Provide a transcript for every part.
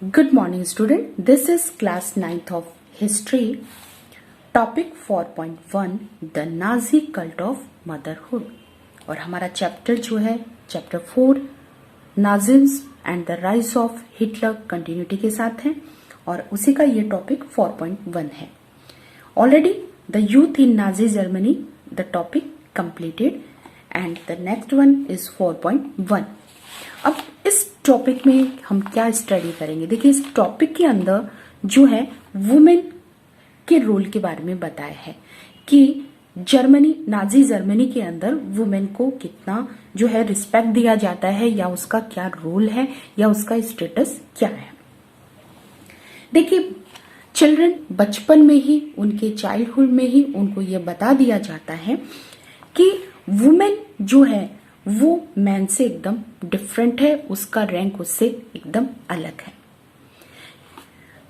Good morning student. This is class 9th of history. Topic 4.1 The Nazi Cult of Motherhood. और हमारा chapter जो है chapter 4 Nazism and the rise of Hitler continuity के साथ है और उसी का ये टॉपिक 4.1 है. Already the youth in Nazi Germany the topic completed and the next one is 4.1. अब इस टॉपिक में हम क्या स्टडी करेंगे. देखिए इस टॉपिक के अंदर जो है वुमेन के रोल के बारे में बताया है कि जर्मनी नाजी जर्मनी के अंदर वुमेन को कितना जो है रिस्पेक्ट दिया जाता है या उसका क्या रोल है या उसका स्टेटस क्या है. देखिए चिल्ड्रन बचपन में ही उनके चाइल्डहुड में ही उनको ये बता दिया जाता है कि वुमेन जो है वो मैन से एकदम डिफरेंट है, उसका रैंक उससे एकदम अलग है.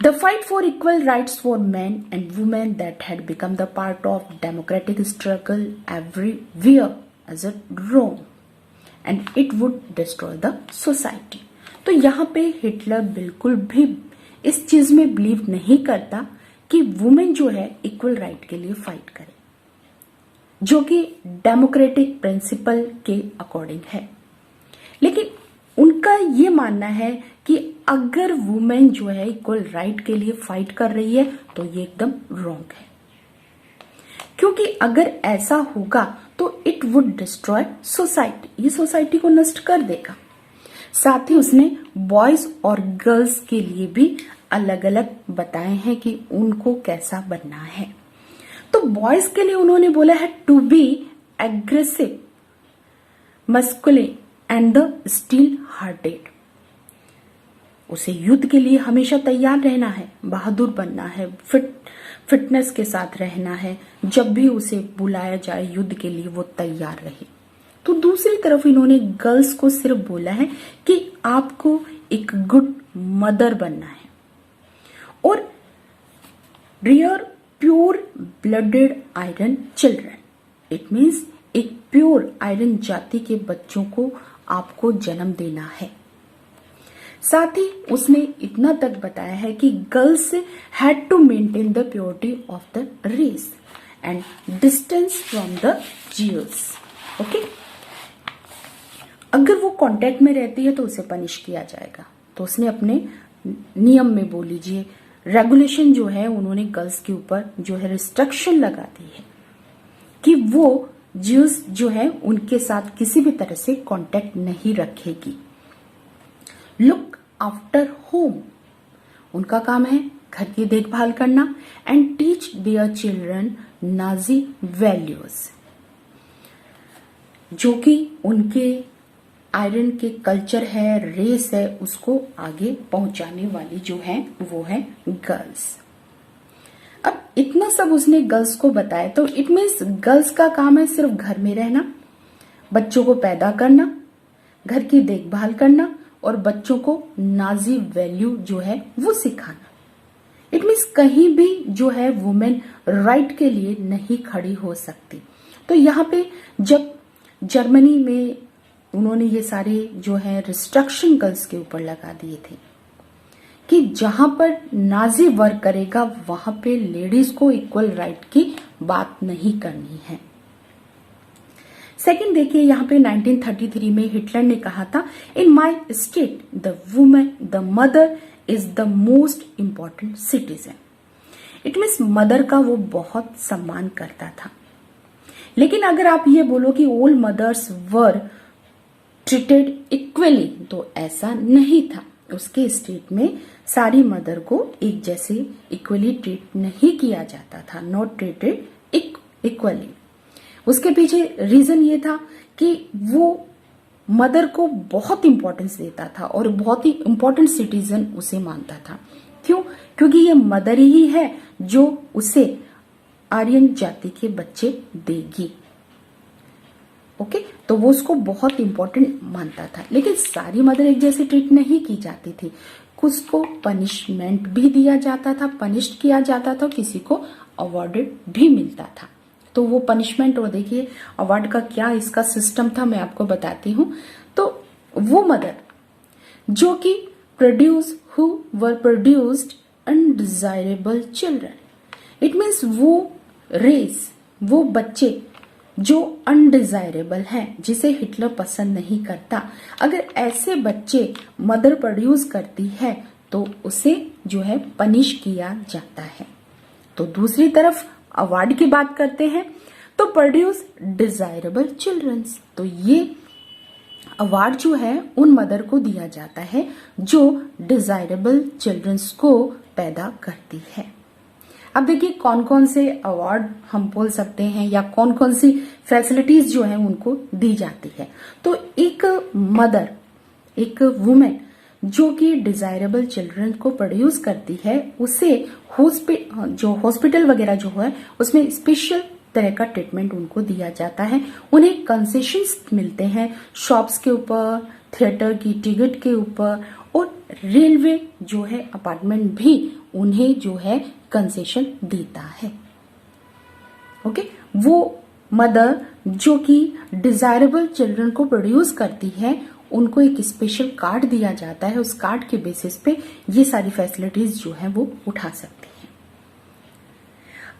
The fight for equal rights for man and women that had become the part of democratic struggle everywhere as a roam and it would destroy the society. तो यहाँ पे हिटलर बिल्कुल भी इस चीज में बिलीव नहीं करता कि वुमेन जो है इक्वल राइट के लिए फाइट करे, जो कि डेमोक्रेटिक प्रिंसिपल के अकॉर्डिंग है. लेकिन उनका ये मानना है कि अगर वुमेन जो है इक्वल राइट के लिए फाइट कर रही है तो ये एकदम रॉन्ग है, क्योंकि अगर ऐसा होगा तो इट वुड डिस्ट्रॉय सोसाइटी, ये सोसाइटी को नष्ट कर देगा. साथ ही उसने बॉयज और गर्ल्स के लिए भी अलग अलग बताए हैं कि उनको कैसा बनना है. तो बॉयज के लिए उन्होंने बोला है to be aggressive masculine and the steel hearted. उसे युद्ध के लिए हमेशा तैयार रहना है, बहादुर बनना है, फिटनेस के साथ रहना है, जब भी उसे बुलाया जाए युद्ध के लिए वो तैयार रहे. तो दूसरी तरफ इन्होंने गर्ल्स को सिर्फ बोला है कि आपको एक गुड मदर बनना है और rear pure blooded iron children. It means एक प्योर आयरन जाति के बच्चों को आपको जन्म देना है. साथ ही उसने इतना तक बताया है कि girls had to maintain the purity of the race and distance from the Jews. Okay, अगर वो कांटेक्ट में रहती है तो उसे पनिश किया जाएगा. तो उसने अपने नियम में बोल लीजिए रेगुलेशन जो है उन्होंने गर्ल्स के ऊपर जो है रिस्ट्रिक्शन लगा दी है कि वो ज्यूस जो है उनके साथ किसी भी तरह से कांटेक्ट नहीं रखेगी. लुक आफ्टर होम, उनका काम है घर की देखभाल करना and teach their children Nazi values, जो कि उनके आयरन के कल्चर है, रेस है, उसको आगे पहुंचाने वाली जो है वो है गर्ल्स. अब इतना सब उसने गर्ल्स को बताया तो इट मीन्स गर्ल्स का काम है सिर्फ घर में रहना, बच्चों को पैदा करना, घर की देखभाल करना और बच्चों को नाजी वैल्यू जो है वो सिखाना. इट मीन्स कहीं भी जो है वुमेन राइट के लिए नहीं खड़ी हो सकती. तो यहाँ पे जब जर्मनी में उन्होंने ये सारे जो है रिस्ट्रिक्शन गर्ल्स के ऊपर लगा दिए थे कि जहां पर नाजी वर्क करेगा वहां पे लेडीज को इक्वल राइट की बात नहीं करनी है. सेकंड देखिए यहाँ पे 1933 में हिटलर ने कहा था in my state the women the mother is the most important citizen. It means mother का वो बहुत सम्मान करता था. लेकिन अगर आप ये बोलो कि all mothers were treated equally तो ऐसा नहीं था. उसके स्टेट में सारी मदर को एक जैसे इक्वली ट्रीट नहीं किया जाता था, नॉट ट्रीटेड इक्वली. उसके पीछे रीजन ये था कि वो मदर को बहुत इंपॉर्टेंस देता था और बहुत ही इंपॉर्टेंट सिटीजन उसे मानता था. क्यों? क्योंकि ये मदर ही है जो उसे आर्यन जाति के बच्चे देगी. ओके, तो वो उसको बहुत इंपॉर्टेंट मानता था. लेकिन सारी मदर एक जैसे ट्रीट नहीं की जाती थी, कुछ को पनिशमेंट भी दिया जाता था, पनिश्ड किया जाता था, किसी को अवार्डेड भी मिलता था. तो वो पनिशमेंट और देखिए अवार्ड का क्या इसका सिस्टम था मैं आपको बताती हूँ. तो वो मदर जो कि produce who were produced undesirable children. It means वो रेस, वो बच्चे जो अनडिजायरेबल हैं, जिसे हिटलर पसंद नहीं करता, अगर ऐसे बच्चे मदर प्रोड्यूस करती है तो उसे जो है पनिश किया जाता है। तो दूसरी तरफ अवार्ड की बात करते हैं तो प्रोड्यूस डिजायरेबल चिल्ड्रंस, तो ये अवार्ड जो है उन मदर को दिया जाता है जो डिजायरेबल चिल्ड्रंस को पैदा करती है। अब देखिए कौन कौन से अवार्ड हम बोल सकते हैं या कौन कौन सी फैसिलिटीज जो है उनको दी जाती है। तो एक मदर, एक वुमेन जो कि डिजायरेबल चिल्ड्रन को प्रोड्यूस करती है, उसे हॉस्पिटल वगैरह जो है उसमें स्पेशल तरह का ट्रीटमेंट उनको दिया जाता है। उन्हें कंसेशंस मिलते हैं शॉप्स के ऊपर, थिएटर की टिकट के ऊपर, और रेलवे जो है अपार्टमेंट भी उन्हें जो है कंसेशन देता है। ओके, वो मदर जो कि डिजायरेबल चिल्ड्रन को प्रोड्यूस करती है, उनको एक स्पेशल कार्ड दिया जाता है। उस कार्ड के बेसिस पे ये सारी फैसिलिटीज जो है वो उठा सकती है।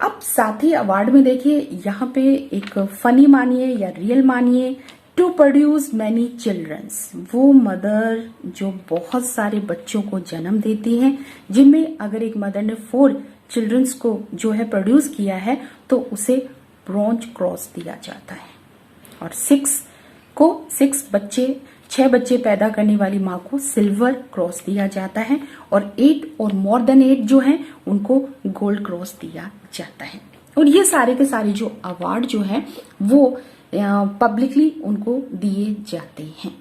अब साथ ही अवार्ड में देखिए यहाँ पे एक फनी मानिए या रियल मानिए, टू प्रोड्यूस मैनी चिल्ड्रंस, वो मदर जो बहुत सारे बच्चों को जन्म देती है, जिनमें अगर एक मदर ने 4 चिल्ड्रंस को जो है प्रोड्यूस किया है तो उसे ब्रॉन्ज क्रॉस दिया जाता है। और 6 बच्चे पैदा करने वाली माँ को सिल्वर क्रॉस दिया जाता है, और 8 और मोर देन 8 जो है उनको गोल्ड क्रॉस दिया जाता है। और ये सारे के सारे जो अवार्ड जो है वो पब्लिकली उनको दिए जाते हैं।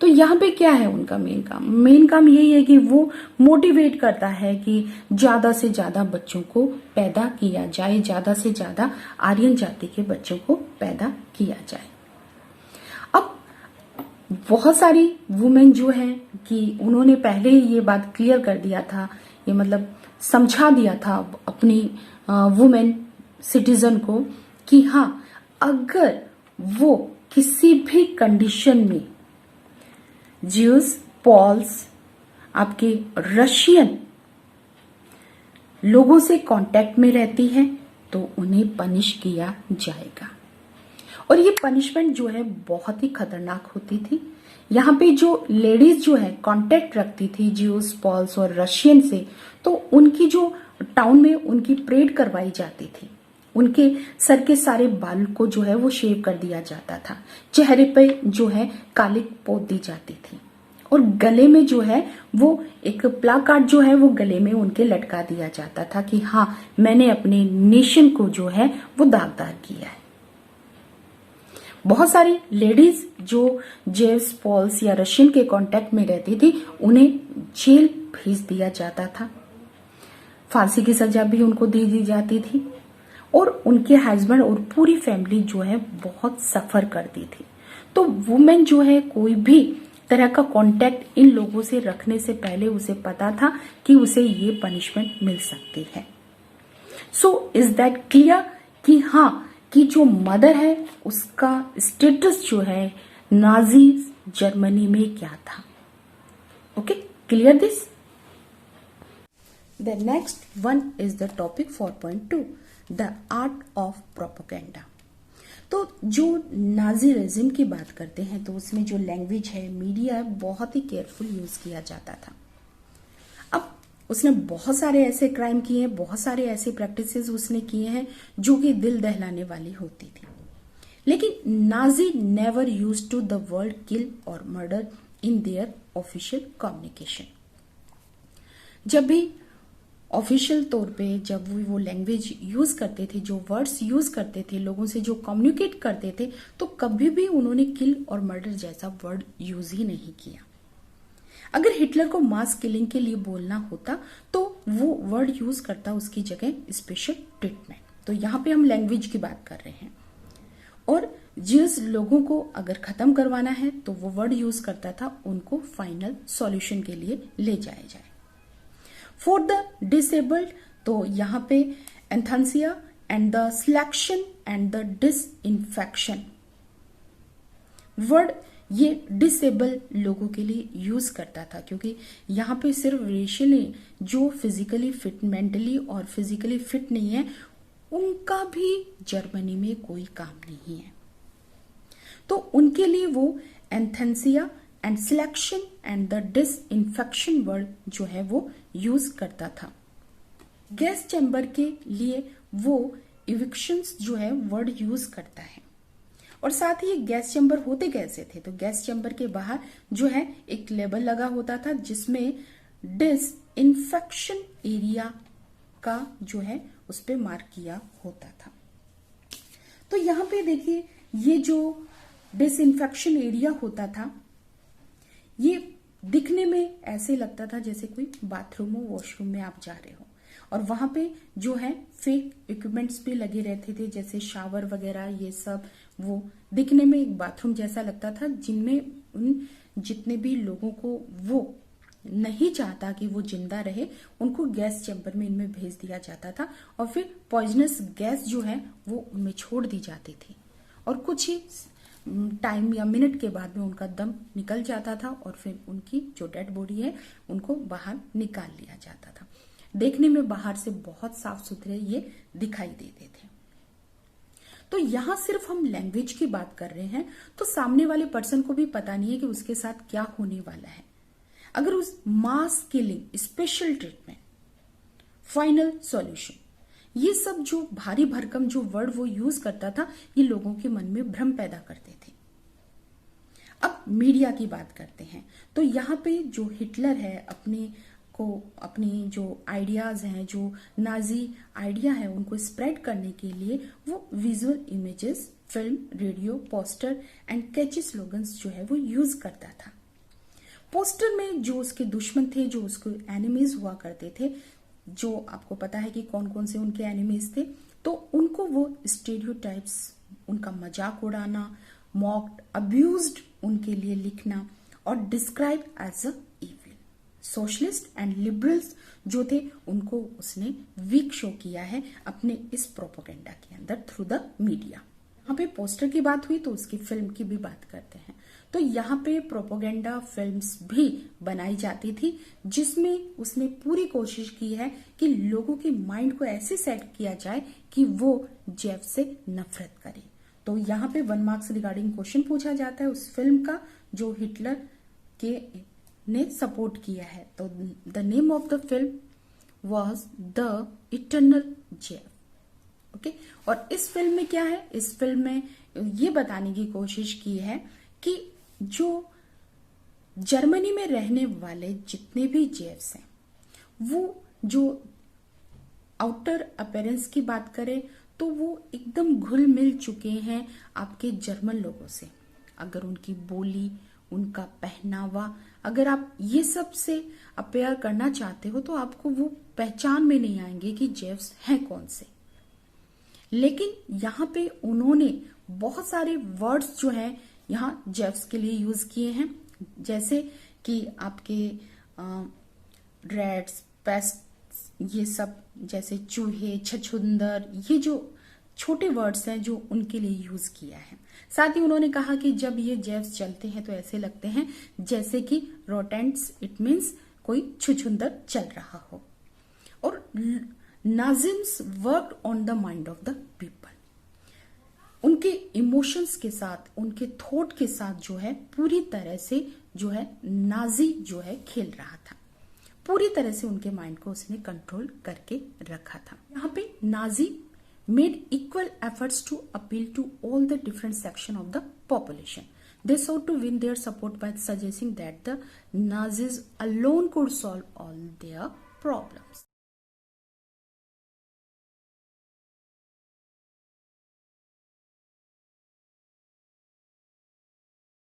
तो यहाँ पे क्या है उनका मेन काम यही है कि वो मोटिवेट करता है कि ज्यादा से ज्यादा बच्चों को पैदा किया जाए, ज्यादा से ज्यादा आर्यन जाति के बच्चों को पैदा किया जाए। अब बहुत सारी वुमेन जो है कि उन्होंने पहले ही ये बात क्लियर कर दिया था, ये मतलब समझा दिया था अपनी वुमेन सिटीजन को कि हाँ, अगर वो किसी भी कंडीशन में ज्यूस, पॉल्स, आपके रशियन लोगों से कांटेक्ट में रहती है तो उन्हें पनिश किया जाएगा। और ये पनिशमेंट जो है बहुत ही खतरनाक होती थी। यहाँ पे जो लेडीज जो है कांटेक्ट रखती थी ज्यूस, पॉल्स और रशियन से, तो उनकी जो टाउन में उनकी परेड करवाई जाती थी। उनके सर के सारे बाल को जो है वो शेव कर दिया जाता था, चेहरे पे जो है कालिक पोत दी जाती थी, और गले में जो है वो एक प्लाकार्ड जो है वो गले में उनके लटका दिया जाता था कि हाँ, मैंने अपने नेशन को जो है वो दागदार किया है। बहुत सारी लेडीज जो जेव्स, पॉल्स या रशियन के कांटेक्ट में रहती थी, उन्हें जेल भेज दिया जाता था, फांसी की सजा भी उनको दे दी जाती थी, और उनके हस्बैंड और पूरी फैमिली जो है बहुत सफर करती थी। तो वुमेन जो है कोई भी तरह का कांटेक्ट इन लोगों से रखने से पहले उसे पता था कि उसे ये पनिशमेंट मिल सकती है। सो इज दैट क्लियर कि हाँ, कि जो मदर है उसका स्टेटस जो है नाजी जर्मनी में क्या था। Okay, clear this? The next one is the topic 4.2, the art of propaganda. तो जो नाजी रेजिम की बात करते हैं तो उसमें जो लैंग्वेज है, मीडिया है, बहुत ही केयरफुल यूज किया जाता था। अब उसने बहुत सारे ऐसे क्राइम किए हैं, बहुत सारे ऐसे प्रैक्टिसेस उसने किए हैं जो कि दिल दहलाने वाली होती थी। लेकिन Nazi never used to the word kill और murder in their official communication. जब भी ऑफिशियल तौर पे जब वो लैंग्वेज यूज करते थे, जो वर्ड्स यूज करते थे, लोगों से जो कम्युनिकेट करते थे, तो कभी भी उन्होंने किल और मर्डर जैसा वर्ड यूज ही नहीं किया। अगर हिटलर को मास किलिंग के लिए बोलना होता तो वो वर्ड यूज करता उसकी जगह स्पेशल ट्रीटमेंट। तो यहाँ पे हम लैंग्वेज की बात कर रहे हैं। और जिस लोगों को अगर खत्म करवाना है तो वो वर्ड यूज करता था, उनको फाइनल सॉल्यूशन के लिए ले जाया जाए। फॉर द डिसेबल्ड, तो यहाँ पे एंथेसिया and the selection and the disinfection word ये डिसेबल लोगों के लिए यूज करता था, क्योंकि यहाँ पे सिर्फ रेशियली जो फिजिकली फिट, मेंटली और फिजिकली फिट नहीं है, उनका भी जर्मनी में कोई काम नहीं है। तो उनके लिए वो euthanasia and selection and the disinfection word जो है वो यूज करता था। गैस चैम्बर के लिए वो इविक्शंस जो है वर्ड यूज करता है। और साथ ही गैस चैम्बर होते कैसे थे, तो गैस चैम्बर के बाहर जो है एक लेबल लगा होता था जिसमें डिसइंफेक्शन एरिया का जो है उस पे मार्क किया होता था। तो यहाँ पे देखिए, ये जो डिसइंफेक्शन एरिया होता था, ये दिखने में ऐसे लगता था जैसे कोई बाथरूम हो, वॉशरूम में आप जा रहे हो, और वहां पे जो है फेक इक्विपमेंट्स भी लगे रहते थे, जैसे शावर वगैरह, ये सब वो दिखने में एक बाथरूम जैसा लगता था, जिनमें उन जितने भी लोगों को वो नहीं चाहता कि वो जिंदा रहे, उनको गैस चैम्बर में इनमें भेज दिया जाता था, और फिर पॉइजनस गैस जो है वो उनमें छोड़ दी जाती थी, और कुछ ही टाइम या मिनट के बाद में उनका दम निकल जाता था, और फिर उनकी जो डेड बॉडी है उनको बाहर निकाल लिया जाता था। देखने में बाहर से बहुत साफ सुथरे ये दिखाई देते थे। तो यहां सिर्फ हम लैंग्वेज की बात कर रहे हैं, तो सामने वाले पर्सन को भी पता नहीं है कि उसके साथ क्या होने वाला है। अगर उस mass killing, special treatment, final solution, ये सब जो भारी भरकम जो वर्ड वो यूज करता था, ये लोगों के मन में भ्रम पैदा करते थे। अब मीडिया की बात करते हैं, तो यहाँ पे जो हिटलर है अपनी जो आइडियाज हैं, जो नाजी आइडिया है, उनको स्प्रेड करने के लिए वो visual images, film, radio, poster and catchy slogans जो है वो यूज करता था। पोस्टर में जो उसके दुश्मन थे, जो उसके एनिमीज हुआ करते थे, जो आपको पता है कि कौन कौन से उनके एनिमीज थे, तो उनको वो स्टेरियोटाइप्स, उनका मजाक उड़ाना, मॉक्ड, अब्यूज्ड उनके लिए लिखना, और describe as a evil. Socialist and liberals जो थे, उनको उसने वीक शो किया है अपने इस प्रोपेगेंडा के अंदर थ्रू द मीडिया। यहाँ पे पोस्टर की बात हुई तो उसकी फिल्म की भी बात करते हैं। तो यहाँ पे प्रोपेगेंडा फिल्म्स भी बनाई जाती थी, जिसमें उसने पूरी कोशिश की है कि लोगों के माइंड को ऐसे सेट किया जाए कि वो जेफ से नफरत करे। तो यहाँ पे 1 मार्क्स रिगार्डिंग क्वेश्चन पूछा जाता है उस फिल्म का जो हिटलर के ने सपोर्ट किया है। तो the name of the film was the eternal Jeff. Okay, और इस फिल्म में क्या है, इस फिल्म में ये बताने की कोशिश की है कि जो जर्मनी में रहने वाले जितने भी जेफ्स हैं, वो जो आउटर अपीयरेंस की बात करें तो वो एकदम घुल मिल चुके हैं आपके जर्मन लोगों से। अगर उनकी बोली, उनका पहनावा, अगर आप ये सब से अपेयर करना चाहते हो तो आपको वो पहचान में नहीं आएंगे कि जेफ्स हैं कौन से। लेकिन यहाँ पे उन्होंने बहुत सारे वर्ड्स जो हैं यहाँ जेफ्स के लिए यूज किए हैं, जैसे कि आपके रैट्स, पेस्ट, ये सब, जैसे चूहे, छछुंदर, ये जो छोटे वर्ड्स हैं जो उनके लिए यूज किया है। साथ ही उन्होंने कहा कि जब ये जेफ्स चलते हैं तो ऐसे लगते हैं जैसे कि रोटेंट्स, इट मीन्स कोई छुछुंदर चल रहा हो। और Nazisms worked on the mind of the people, उनके इमोशंस के साथ, उनके थॉट के साथ जो है पूरी तरह से जो है नाजी जो है खेल रहा था, पूरी तरह से उनके माइंड को उसने कंट्रोल करके रखा था। यहाँ पे Nazi made equal efforts to appeal to all the different sections of the population. They sought to win their support by suggesting that the Nazis alone could solve all their problems.